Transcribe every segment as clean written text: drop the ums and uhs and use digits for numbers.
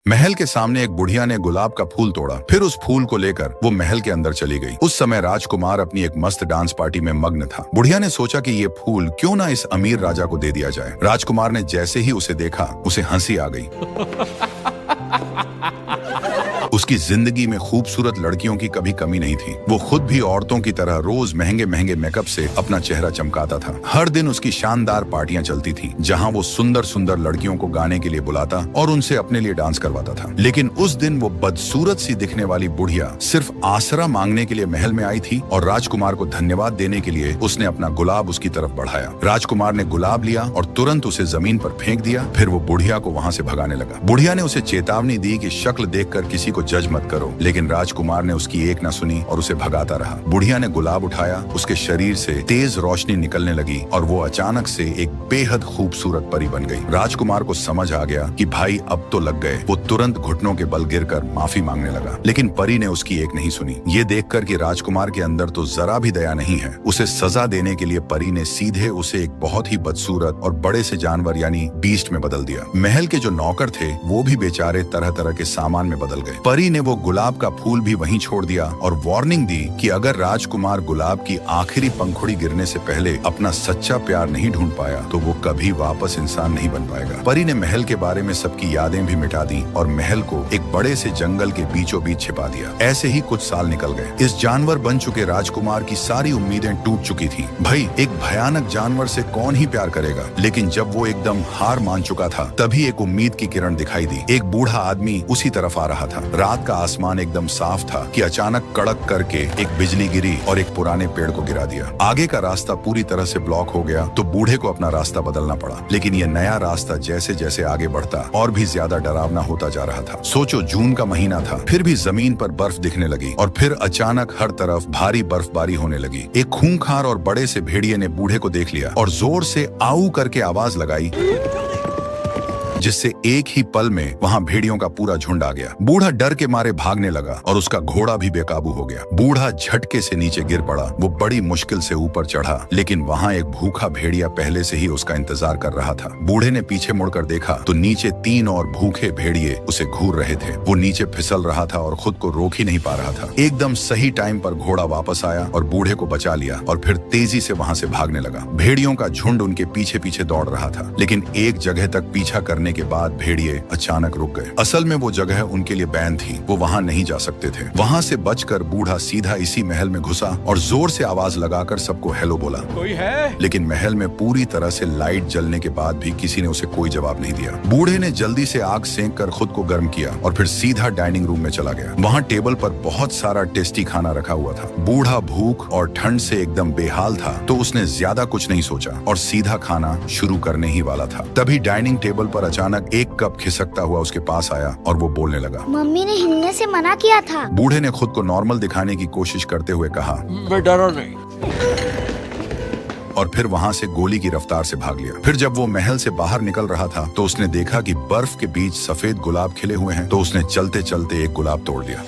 महल के सामने एक बुढ़िया ने गुलाब का फूल तोड़ा, फिर उस फूल को लेकर वो महल के अंदर चली गई। उस समय राजकुमार अपनी एक मस्त डांस पार्टी में मग्न था। बुढ़िया ने सोचा कि ये फूल क्यों ना इस अमीर राजा को दे दिया जाए। राजकुमार ने जैसे ही उसे देखा, उसे हंसी आ गई। उसकी जिंदगी में खूबसूरत लड़कियों की कभी कमी नहीं थी। वो खुद भी औरतों की तरह रोज महंगे महंगे मेकअप से अपना चेहरा चमकाता था। हर दिन उसकी शानदार पार्टियां चलती थी, जहां वो सुंदर सुंदर लड़कियों को गाने के लिए बुलाता और उनसे अपने लिए डांस करवाता था। लेकिन उस दिन वो बदसूरत सी दिखने वाली बुढ़िया सिर्फ आसरा मांगने के लिए महल में आई थी और राजकुमार को धन्यवाद देने के लिए उसने अपना गुलाब उसकी तरफ बढ़ाया। राजकुमार ने गुलाब लिया और तुरंत उसे जमीन पर फेंक दिया। फिर वो बुढ़िया को वहां से भगाने लगा। बुढ़िया ने उसे चेतावनी दी कि शक्ल देखकर किसी को जज मत करो, लेकिन राजकुमार ने उसकी एक न सुनी और उसे भगाता रहा। बुढ़िया ने गुलाब उठाया, उसके शरीर से तेज रोशनी निकलने लगी और वो अचानक से एक बेहद खूबसूरत परी बन गई। राजकुमार को समझ आ गया कि भाई अब तो लग गए। वो तुरंत घुटनों के बल गिरकर माफी मांगने लगा, लेकिन परी ने उसकी एक नहीं सुनी। ये देखकर कि राजकुमार के अंदर तो जरा भी दया नहीं है, उसे सजा देने के लिए परी ने सीधे उसे एक बहुत ही बदसूरत और बड़े से जानवर यानी बीस्ट में बदल दिया। महल के जो नौकर थे वो भी बेचारे तरह तरह के सामान में बदल गए। परी ने वो गुलाब का फूल भी वहीं छोड़ दिया और वार्निंग दी कि अगर राजकुमार गुलाब की आखिरी पंखुड़ी गिरने से पहले अपना सच्चा प्यार नहीं ढूंढ पाया तो वो कभी वापस इंसान नहीं बन पाएगा। परी ने महल के बारे में सबकी यादें भी मिटा दी और महल को एक बड़े से जंगल के बीचों बीच छिपा दिया। ऐसे ही कुछ साल निकल गए। इस जानवर बन चुके राजकुमार की सारी उम्मीदें टूट चुकी थी। भाई, एक भयानक जानवर से कौन ही प्यार करेगा। लेकिन जब वो एकदम हार मान चुका था, तभी एक उम्मीद की किरण दिखाई दी। एक बूढ़ा आदमी उसी तरफ आ रहा था। रात का आसमान एकदम साफ था कि अचानक कड़क करके एक बिजली गिरी और एक पुराने पेड़ को गिरा दिया। आगे का रास्ता पूरी तरह से ब्लॉक हो गया तो बूढ़े को अपना रास्ता बदलना पड़ा। लेकिन ये नया रास्ता जैसे जैसे आगे बढ़ता और भी ज्यादा डरावना होता जा रहा था। सोचो, जून का महीना था, फिर भी जमीन पर बर्फ दिखने लगी और फिर अचानक हर तरफ भारी बर्फबारी होने लगी। एक खूंखार और बड़े से भेड़िए ने बूढ़े को देख लिया और जोर से आऊ करके आवाज लगाई, जिससे एक ही पल में वहां भेड़ियों का पूरा झुंड आ गया। बूढ़ा डर के मारे भागने लगा और उसका घोड़ा भी बेकाबू हो गया। बूढ़ा झटके से नीचे गिर पड़ा। वो बड़ी मुश्किल से ऊपर चढ़ा, लेकिन वहां एक भूखा भेड़िया पहले से ही उसका इंतजार कर रहा था। बूढ़े ने पीछे मुड़कर देखा तो नीचे 3 और भूखे भेड़िए उसे घूर रहे थे। वो नीचे फिसल रहा था और खुद को रोक ही नहीं पा रहा था। एकदम सही टाइम पर घोड़ा वापस आया और बूढ़े को बचा लिया और फिर तेजी से वहां से भागने लगा। भेड़ियों का झुंड उनके पीछे पीछे दौड़ रहा था, लेकिन एक जगह तक पीछा करने के बाद भेड़िए अचानक रुक गए। असल में वो जगह उनके लिए बैन थी, वो वहां नहीं जा सकते थे। वहां से बचकर बूढ़ा सीधा इसी महल में घुसा और जोर से आवाज लगाकर सबको हेलो बोला। कोई है? लेकिन महल में पूरी तरह से लाइट जलने के बाद भी किसी ने उसे कोई जवाब नहीं दिया। बूढ़े ने जल्दी से आग सेंक कर खुद को गर्म किया और फिर सीधा डाइनिंग रूम में चला गया। वहां टेबल पर बहुत सारा टेस्टी खाना रखा हुआ था। बूढ़ा भूख और ठंड से एकदम बेहाल था, तो उसने ज्यादा कुछ नहीं सोचा और सीधा खाना शुरू करने ही वाला था। तभी डाइनिंग टेबल पर अचानक एक कप खिसकता हुआ उसके पास आया और वो बोलने लगा, मम्मी ने हिलने से मना किया था। बूढ़े ने खुद को नॉर्मल दिखाने की कोशिश करते हुए कहा, मैं डरा नहीं। और फिर वहां से गोली की रफ्तार से भाग लिया। फिर जब वो महल से बाहर निकल रहा था तो उसने देखा कि बर्फ के बीच सफेद गुलाब खिले हुए हैं, तो उसने चलते चलते एक गुलाब तोड़ दिया।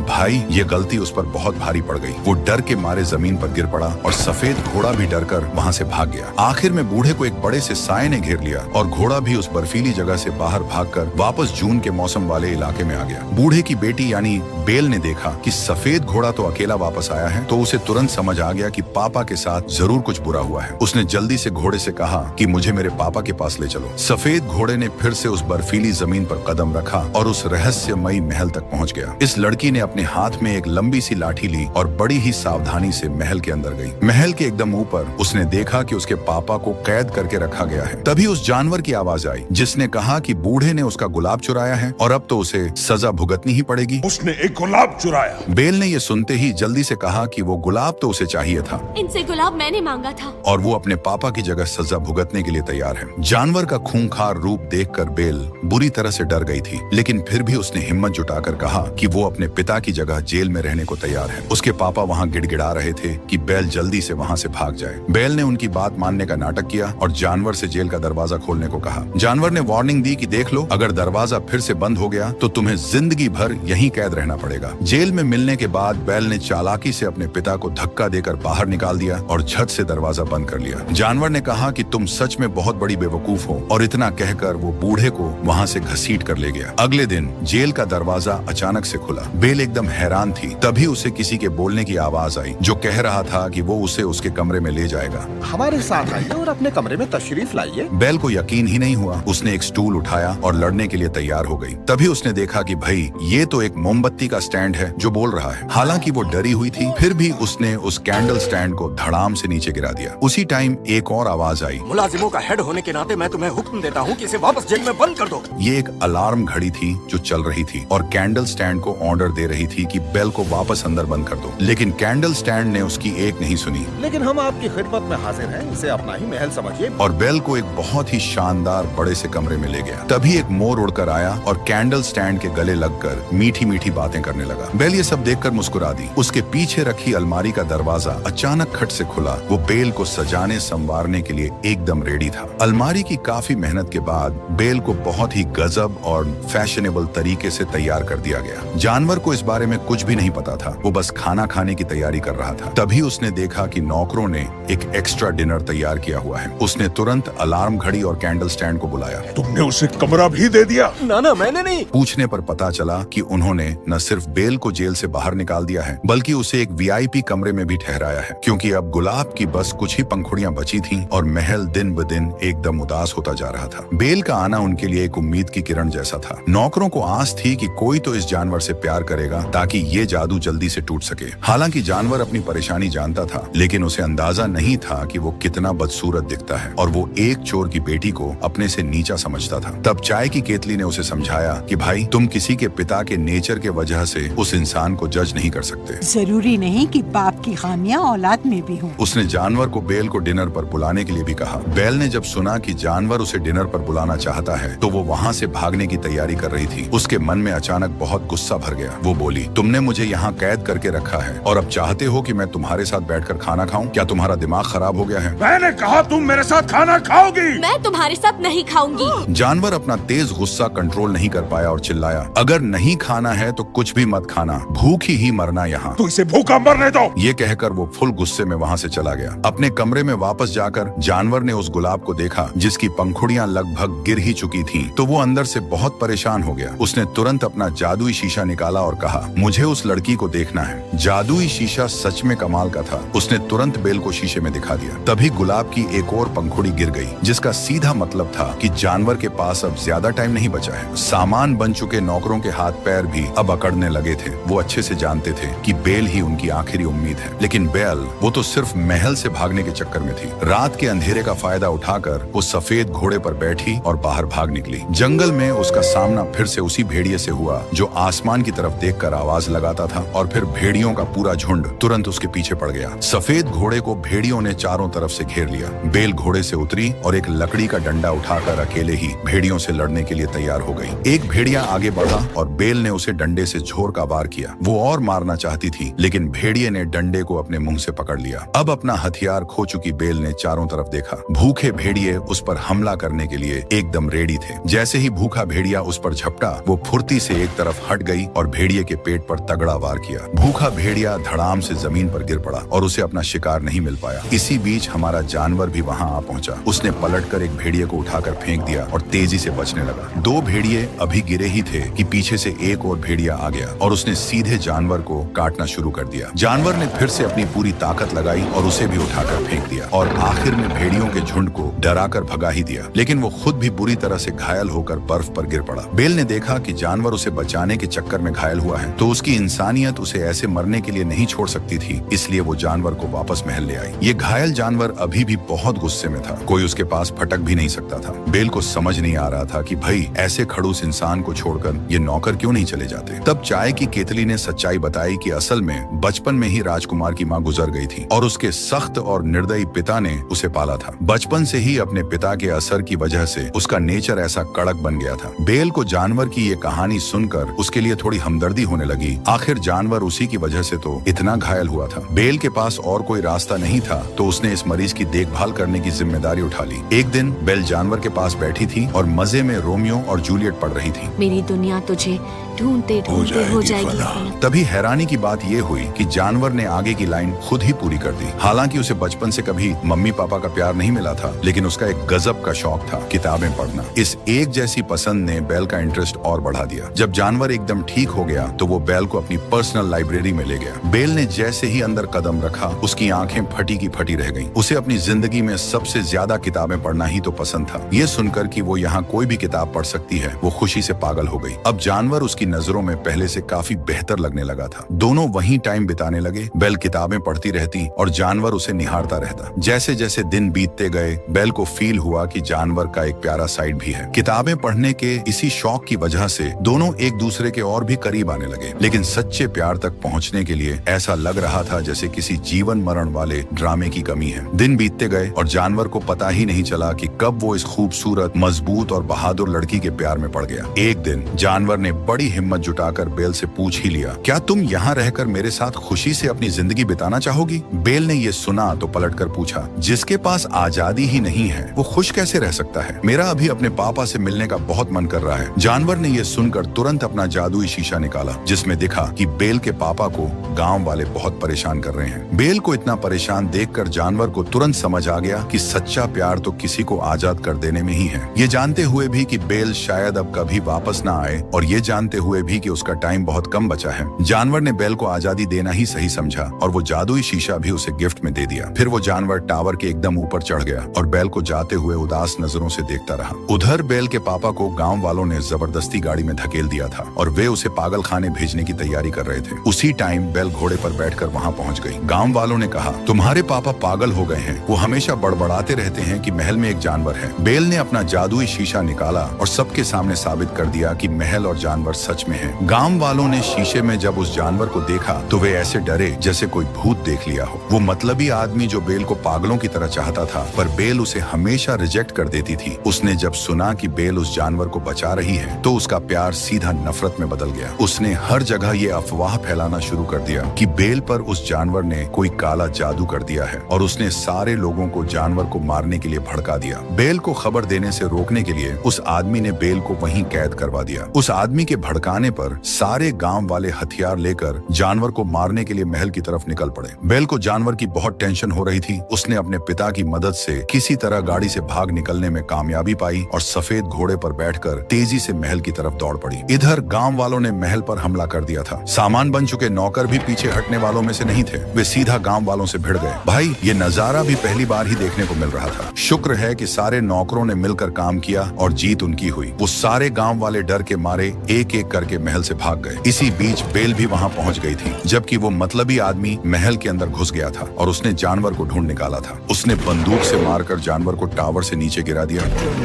भाई, ये गलती उस पर बहुत भारी पड़ गई। वो डर के मारे जमीन पर गिर पड़ा और सफेद घोड़ा भी डरकर वहां से भाग गया। आखिर में बूढ़े को एक बड़े से साए ने घेर लिया और घोड़ा भी उस बर्फीली जगह से बाहर भागकर वापस जून के मौसम वाले इलाके में आ गया। बूढ़े की बेटी यानी बेल ने देखा कि सफेद घोड़ा तो अकेला वापस आया है, तो उसे तुरंत समझ आ गया कि पापा के साथ जरूर कुछ बुरा हुआ है। उसने जल्दी से घोड़े से कहा कि मुझे मेरे पापा के पास ले चलो। सफेद घोड़े ने फिर से उस बर्फीली जमीन पर कदम रखा और उस रहस्यमयी महल तक पहुंच गया। इस लड़की ने अपने हाथ में एक लंबी सी लाठी ली और बड़ी ही सावधानी से महल के अंदर गई। महल के एकदम ऊपर उसने देखा कि उसके पापा को कैद करके रखा गया है। तभी उस जानवर की आवाज आई, जिसने कहा कि बूढ़े ने उसका गुलाब चुराया है और अब तो उसे सजा भुगतनी ही पड़ेगी। उसने एक गुलाब चुराया। बेल ने ये सुनते ही जल्दी से कहा कि वो गुलाब तो उसे चाहिए था, इनसे गुलाब मैंने मांगा था और वो अपने पापा की जगह सजा भुगतने के लिए तैयार है। जानवर का खूंखार रूप देखकर बेल बुरी तरह से डर गई थी, लेकिन फिर भी उसने हिम्मत जुटाकर कहा कि वो अपने पिता की जगह जेल में रहने को तैयार है। उसके पापा वहाँ गिड़गिड़ा रहे थे कि बेल जल्दी से वहाँ से भाग जाए। बेल ने उनकी बात मानने का नाटक किया और जानवर से जेल का दरवाजा खोलने को कहा। जानवर ने वार्निंग दी कि देख लो, अगर दरवाजा फिर से बंद हो गया तो तुम्हें जिंदगी भर यहीं कैद रहना पड़ेगा। जेल में मिलने के बाद बेल ने चालाकी से अपने पिता को धक्का देकर बाहर निकाल दिया और झट से दरवाजा बंद कर लिया। जानवर ने कहा कि तुम सच में बहुत बड़ी बेवकूफ हो, और इतना कहकर वो बूढ़े को वहाँ से घसीट कर ले गया। अगले दिन जेल का दरवाजा अचानक से खुला। बेल एकदम हैरान थी। तभी उसे किसी के बोलने की आवाज आई जो कह रहा था कि वो उसे उसके कमरे में ले जाएगा। हमारे साथ आइए और अपने कमरे में तशरीफ लाइए। बेल को यकीन ही नहीं हुआ। उसने एक स्टूल उठाया और लड़ने के लिए तैयार हो गई। तभी उसने देखा कि भाई ये तो एक मोमबत्ती का स्टैंड है जो बोल रहा है। हालांकि वो डरी हुई थी, फिर भी उसने उस कैंडल स्टैंड को धड़ाम से नीचे गिरा दिया। उसी टाइम एक और आवाज आई, मुलाजिमों का हेड होने के नाते मैं तुम्हें हुक्म देता हूँ कि इसे वापस जेल में बंद कर दो। ये एक अलार्म घड़ी थी जो चल रही थी और कैंडल स्टैंड को ऑर्डर दे रही थी कि बेल को वापस अंदर बंद कर दो। लेकिन कैंडल स्टैंड ने उसकी एक नहीं सुनी। लेकिन हम आपकी खिदमत में हाजिर हैं, इसे अपना ही महल समझिए। और बेल को एक बहुत ही शानदार बड़े से कमरे में ले गया। तभी एक मोर उड़कर आया और कैंडल स्टैंड के गले लगकर मीठी मीठी बातें करने लगा। बेल ये सब देखकर मुस्कुरा दी। उसके पीछे रखी अलमारी का दरवाजा अचानक खट से खुला। वो बेल को सजाने संवारने के लिए एकदम रेडी था। अलमारी की काफी मेहनत के बाद बेल को बहुत ही गजब और फैशनेबल तरीके से तैयार कर दिया गया। जानवर को इस बारे में कुछ भी नहीं पता था। वो बस खाना खाने की तैयारी कर रहा था। तभी उसने देखा कि नौकरों ने एक एक्स्ट्रा डिनर तैयार किया हुआ है। उसने तुरंत अलार्म घड़ी और कैंडल स्टैंड को बुलाया। तुमने उसे कमरा भी दे दिया? ना मैंने नहीं। पूछने पर पता चला कि उन्होंने न सिर्फ बेल को जेल से बाहर निकाल दिया है, बल्कि उसे एक वीआईपी कमरे में भी ठहराया है, क्योंकि अब गुलाब की बस कुछ ही पंखुड़ियां बची थीं और महल दिन ब दिन एकदम उदास होता जा रहा था। बेल का आना उनके लिए एक उम्मीद की किरण जैसा था। नौकरों को आस थी कि कोई तो इस जानवर से प्यार करेगा ताकि ये जादू जल्दी से टूट सके। हालांकि जानवर अपनी परेशानी जानता था, लेकिन उसे अंदाजा नहीं था कि वो कितना बदसूरत दिखता है और वो एक चोर की बेटी को अपने से नीचा समझता था। तब चाय की केतली ने उसे समझाया कि भाई, तुम किसी के पिता के नेचर के वजह से उस इंसान को जज नहीं कर सकते। जरूरी नहीं कि बाप की खामियां औलाद में भी हों। उसने जानवर को बेल को डिनर पर बुलाने के लिए भी कहा। बेल ने जब सुना कि जानवर उसे डिनर पर बुलाना चाहता है तो वो वहाँ से भागने की तैयारी कर रही थी। उसके मन में अचानक बहुत गुस्सा भर गया। वो बोली, तुमने मुझे यहाँ कैद करके रखा है और अब चाहते हो कि मैं तुम्हारे साथ बैठकर खाना खाऊं? क्या तुम्हारा दिमाग खराब हो गया है? मैंने कहा तुम मेरे साथ खाना खाओगी। मैं तुम्हारे साथ नहीं खाऊंगी। जानवर अपना तेज गुस्सा कंट्रोल नहीं कर पाया और चिल्लाया, अगर नहीं खाना है तो कुछ भी मत खाना, भूखी ही मरना यहाँ। तो इसे भूखा मरने दो। ये कहकर वो फुल गुस्से में वहाँ से चला गया। अपने कमरे में वापस जाकर जानवर ने उस गुलाब को देखा जिसकी पंखुड़ियां लगभग गिर ही चुकी थीं। तो वो अंदर से बहुत परेशान हो गया। उसने तुरंत अपना जादुई शीशा निकाला और कहा, मुझे उस लड़की को देखना है। जादुई शीशा सच में कमाल का था। उसने तुरंत बेल को शीशे में दिखा दिया। तभी गुलाब की एक और पंखुड़ी गिर गई, जिसका सीधा मतलब था कि जानवर के पास अब ज्यादा टाइम नहीं बचा है। सामान बन चुके नौकरों के हाथ पैर भी अब अकड़ने लगे थे। वो अच्छे से जानते थे कि बेल ही उनकी आखिरी उम्मीद है। लेकिन बेल, वो तो सिर्फ महल से भागने के चक्कर में थी। रात के अंधेरे का फायदा उठाकर वो सफेद घोड़े पर बैठी और बाहर भाग निकली। जंगल में उसका सामना फिर से उसी भेड़िए से हुआ जो आसमान की तरफ देखकर आवाज लगाता था, और फिर भेड़ियों का पूरा झुंड तुरंत उसके पीछे पड़ गया। सफेद घोड़े को भेड़ियों ने चारों तरफ से घेर लिया। बेल घोड़े से उतरी और एक लकड़ी का डंडा उठाकर अकेले ही भेड़ियों से लड़ने के लिए तैयार हो गई। एक भेड़िया आगे बढ़ा और बेल ने उसे डंडे से झोर का वार किया। वो और मारना चाहती थी, लेकिन भेड़िए ने डंडे को अपने मुंह से पकड़ लिया। अब अपना हथियार खो चुकी बेल ने चारों तरफ देखा। भूखे भेड़िए उस पर हमला करने के लिए एकदम रेडी थे। जैसे ही भूखा भेड़िया उस पर झपटा, वो फुर्ती से एक तरफ हट गई और भेड़िए के पेट पर तगड़ा वार किया। भूखा भेड़िया धड़ाम से जमीन पर गिर पड़ा और उसे अपना शिकार नहीं मिल पाया। इसी बीच हमारा जानवर भी वहां आ पहुंचा। उसने पलटकर एक भेड़िए को उठाकर फेंक दिया और तेजी से बचने लगा। दो भेड़िए अभी गिरे ही थे कि पीछे से एक और भेड़िया आ गया और उसने सीधे जानवर को काटना शुरू कर दिया। जानवर ने फिर से अपनी पूरी ताकत लगाई और उसे भी उठाकर फेंक दिया और आखिर में भेड़ियों के झुंड को डराकर भगा ही दिया। लेकिन वो खुद भी बुरी तरह से घायल होकर बर्फ पर गिर पड़ा। बेल ने देखा कि जानवर उसे बचाने के चक्कर में घायल हुआ है, तो उसकी इंसानियत उसे ऐसे मरने के लिए नहीं छोड़ सकती थी, इसलिए वो जानवर को वापस महल ले आई। ये घायल जानवर अभी भी बहुत गुस्से में था। कोई उसके पास फटक भी नहीं सकता था। बेल को समझ नहीं आ रहा था कि भाई, ऐसे खड़ूस इंसान को छोड़कर ये नौकर क्यों नहीं चले जाते। तब चाय की केतली ने सच्चाई बताई कि असल में बचपन में ही राजकुमार की माँ गुजर गई थी और उसके सख्त और निर्दयी पिता ने उसे पाला था। बचपन से ही अपने पिता के असर की वजह से उसका नेचर ऐसा कड़क बन गया था। बेल को जानवर की ये कहानी सुनकर उसके लिए थोड़ी हमदर्दी होने होने लगी। आखिर जानवर उसी की वजह से तो इतना घायल हुआ था। बेल के पास और कोई रास्ता नहीं था तो उसने इस मरीज की देखभाल करने की जिम्मेदारी उठा ली। एक दिन बेल जानवर के पास बैठी थी और मजे में रोमियो और जूलियट पढ़ रही थी। मेरी दुनिया तुझे ढूंढते ढूंढते हो जाएगी फलक। तभी हैरानी की बात यह हुई कि जानवर ने आगे की लाइन खुद ही पूरी कर दी। हालांकि उसे बचपन से कभी मम्मी पापा का प्यार नहीं मिला था, लेकिन उसका एक गजब का शौक था, किताबें पढ़ना। इस एक जैसी पसंद ने बेल का इंटरेस्ट और बढ़ा दिया। जब जानवर एकदम ठीक हो गया तो वो बेल को अपनी पर्सनल लाइब्रेरी में ले गया। बेल ने जैसे ही अंदर कदम रखा उसकी आंखें फटी की फटी रह गईं। उसे अपनी जिंदगी में सबसे ज्यादा किताबें पढ़ना ही तो पसंद था। ये सुनकर कि वो यहाँ कोई भी किताब पढ़ सकती है, वो खुशी से पागल हो गई। अब जानवर उसकी नजरों में पहले से काफी बेहतर लगने लगा था। दोनों वहीं टाइम बिताने लगे। बेल किताबें पढ़ती रहती और जानवर उसे निहारता रहता। जैसे जैसे दिन बीतते गए बेल को फील हुआ कि जानवर का एक प्यारा साइड भी है। किताबें पढ़ने के इसी शौक की वजह से दोनों एक दूसरे के और भी करीब आने लगे, लेकिन सच्चे प्यार तक पहुंचने के लिए ऐसा लग रहा था जैसे किसी जीवन मरण वाले ड्रामे की कमी है। दिन बीतते गए और जानवर को पता ही नहीं चला कि कब वो इस खूबसूरत, मजबूत और बहादुर लड़की के प्यार में पड़ गया। एक दिन जानवर ने बड़ी हिम्मत जुटाकर बेल से पूछ ही लिया, क्या तुम यहाँ रहकर मेरे साथ खुशी से अपनी जिंदगी बिताना चाहोगी? बेल ने ये सुना तो पलटकर पूछा, जिसके पास आजादी ही नहीं है वो खुश कैसे रह सकता है? मेरा अभी अपने पापा से मिलने का बहुत मन कर रहा है। जानवर ने यह सुनकर तुरंत अपना जादुई शीशा निकाला, जिसमें दिखा कि बेल के पापा को गांव वाले बहुत परेशान कर रहे हैं। बेल को इतना परेशान देखकर जानवर को तुरंत समझ आ गया कि सच्चा प्यार तो किसी को आजाद कर देने में ही है। ये जानते हुए भी कि बेल शायद अब कभी वापस ना आए और ये जानते हुए भी कि उसका टाइम बहुत कम बचा है, जानवर ने बेल को आजादी देना ही सही समझा और वो जादुई शीशा भी उसे गिफ्ट में दे दिया। फिर वो जानवर टावर के एकदम ऊपर चढ़ गया और बेल को जाते हुए उदास नजरों से देखता रहा। उधर बेल के पापा को गांव वालों ने जबरदस्ती गाड़ी में धकेल दिया था और वे उसे पागल खाने भेजने की तैयारी कर रहे थे। उसी टाइम बेल घोड़े पर बैठकर वहां पहुंच गई। गांव वालों ने कहा, तुम्हारे पापा पागल हो गए हैं, वो हमेशा बड़बड़ाते रहते हैं कि महल में एक जानवर है। बेल ने अपना जादुई शीशा निकाला और सबके सामने साबित कर दिया कि महल और जानवर सच में है। गांव वालों ने शीशे में जब उस जानवर को देखा तो वे ऐसे डरे जैसे कोई भूत देख लिया हो। वो मतलबी आदमी जो बेल को पागलों की तरह चाहता था, पर बेल उसे हमेशा रिजेक्ट कर देती थी, उसने जब सुना कि बेल उस जानवर को बचा रही है तो उसका प्यार सीधा नफरत में बदल गया। उसने हर जगह ये अफवाह फैलाना शुरू कर दिया कि बेल पर उस जानवर ने कोई काला जादू कर दिया है और उसने सारे लोगों को जानवर को मारने के लिए भड़का दिया। बेल को खबर देने से रोकने के लिए उस आदमी ने बेल को वहीं कैद करवा दिया। उस आदमी के भड़काने पर सारे गांव वाले हथियार लेकर जानवर को मारने के लिए महल की तरफ निकल पड़े। बेल को जानवर की बहुत टेंशन हो रही थी। उसने अपने पिता की मदद से किसी तरह गाड़ी से भाग निकलने में कामयाबी पाई और सफेद घोड़े पर बैठकर तेजी से महल की तरफ दौड़ पड़ी। इधर गांव वालों ने महल पर हमला कर दिया था। सामान बन चुके नौकर भी पीछे हटने वालों में से नहीं थे। वे सीधा गांव वालों से भिड़ गए। भाई, ये नजारा भी पहली बार ही देखने को मिल रहा था। शुक्र है कि सारे नौकरों ने मिलकर काम किया और जीत उनकी हुई। वो सारे गांव वाले डर के मारे एक एक करके महल से भाग गए। इसी बीच बेल भी वहां पहुंच गई थी, जबकि वो मतलबी आदमी महल के अंदर घुस गया था और उसने जानवर को ढूंढ निकाला था। उसने बंदूक से मारकर जानवर को टावर से नीचे गिरा दिया।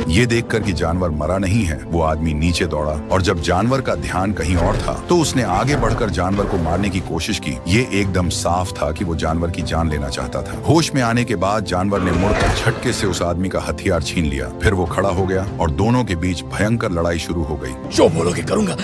ये देखकर कि जानवर मरा नहीं है, वो आदमी नीचे दौड़ा और जब जानवर का ध्यान कहीं और था तो उसने आगे बढ़कर जानवर को मारने की कोशिश की। ये एकदम साफ था कि वो जानवर की जान लेना चाहता था। होश में आने के बाद जानवर ने मुड़कर झटके से उस आदमी का हथियार छीन लिया। फिर वो खड़ा हो गया और दोनों के बीच भयंकर लड़ाई शुरू हो गई। जो बोलोगे करूंगा,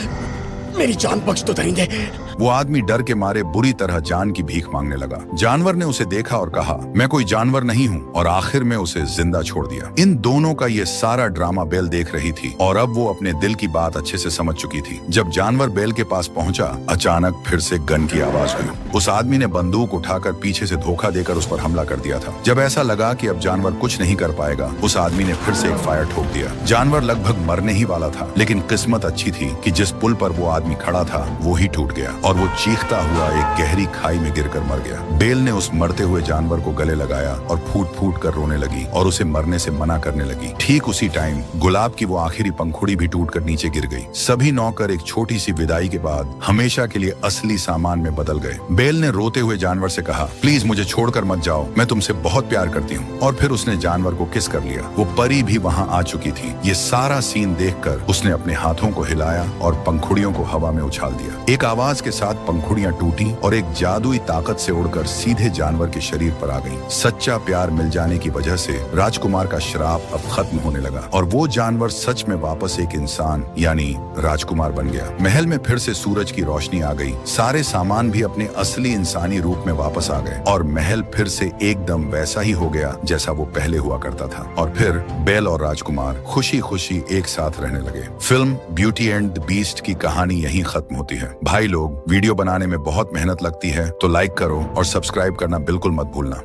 मेरी जान बख्श तो दरिंदे। वो आदमी डर के मारे बुरी तरह जान की भीख मांगने लगा। जानवर ने उसे देखा और कहा, मैं कोई जानवर नहीं हूँ, और आखिर में उसे जिंदा छोड़ दिया। इन दोनों का ये सारा ड्रामा बेल देख रही थी और अब वो अपने दिल की बात अच्छे से समझ चुकी थी। जब जानवर बेल के पास पहुंचा, अचानक फिर से गन की आवाज हुई। उस आदमी ने बंदूक उठाकर पीछे से धोखा देकर उस पर हमला कर दिया था। जब ऐसा लगा कि अब जानवर कुछ नहीं कर पाएगा, उस आदमी ने फिर से एक फायर ठोक दिया। जानवर लगभग मरने ही वाला था, लेकिन किस्मत अच्छी थी कि जिस पुल पर वो आदमी खड़ा था वो ही टूट गया और वो चीखता हुआ एक गहरी खाई में गिरकर मर गया। बेल ने उस मरते हुए जानवर को गले लगाया और फूट फूट कर रोने लगी और उसे मरने से मना करने लगी। ठीक उसी टाइम गुलाब की वो आखिरी पंखुड़ी भी टूटकर नीचे गिर गई। सभी नौकर एक छोटी सी विदाई के बाद हमेशा के लिए असली सामान में बदल गए। बेल ने रोते हुए जानवर से कहा, प्लीज मुझे छोड़कर मत जाओ, मैं तुमसे बहुत प्यार करती हूँ। और फिर उसने जानवर को किस कर लिया। वो परी भी वहाँ आ चुकी थी। ये सारा सीन देखकर उसने अपने हाथों को हिलाया और पंखुड़ियों को हवा में उछाल दिया। एक आवाज के साथ पंखुड़ियां टूटी और एक जादुई ताकत से उड़कर सीधे जानवर के शरीर पर आ गई। सच्चा प्यार मिल जाने की वजह से राजकुमार का श्राप अब खत्म होने लगा और वो जानवर सच में वापस एक इंसान यानी राजकुमार बन गया। महल में फिर से सूरज की रोशनी आ गई, सारे सामान भी अपने असली इंसानी रूप में वापस आ गए और महल फिर से एकदम वैसा ही हो गया जैसा वो पहले हुआ करता था। और फिर बेल और राजकुमार खुशी खुशी एक साथ रहने लगे। Film beauty and the beast की कहानी यहीं खत्म होती है। भाई लोग, वीडियो बनाने में बहुत मेहनत लगती है, तो लाइक करो और सब्सक्राइब करना बिल्कुल मत भूलना।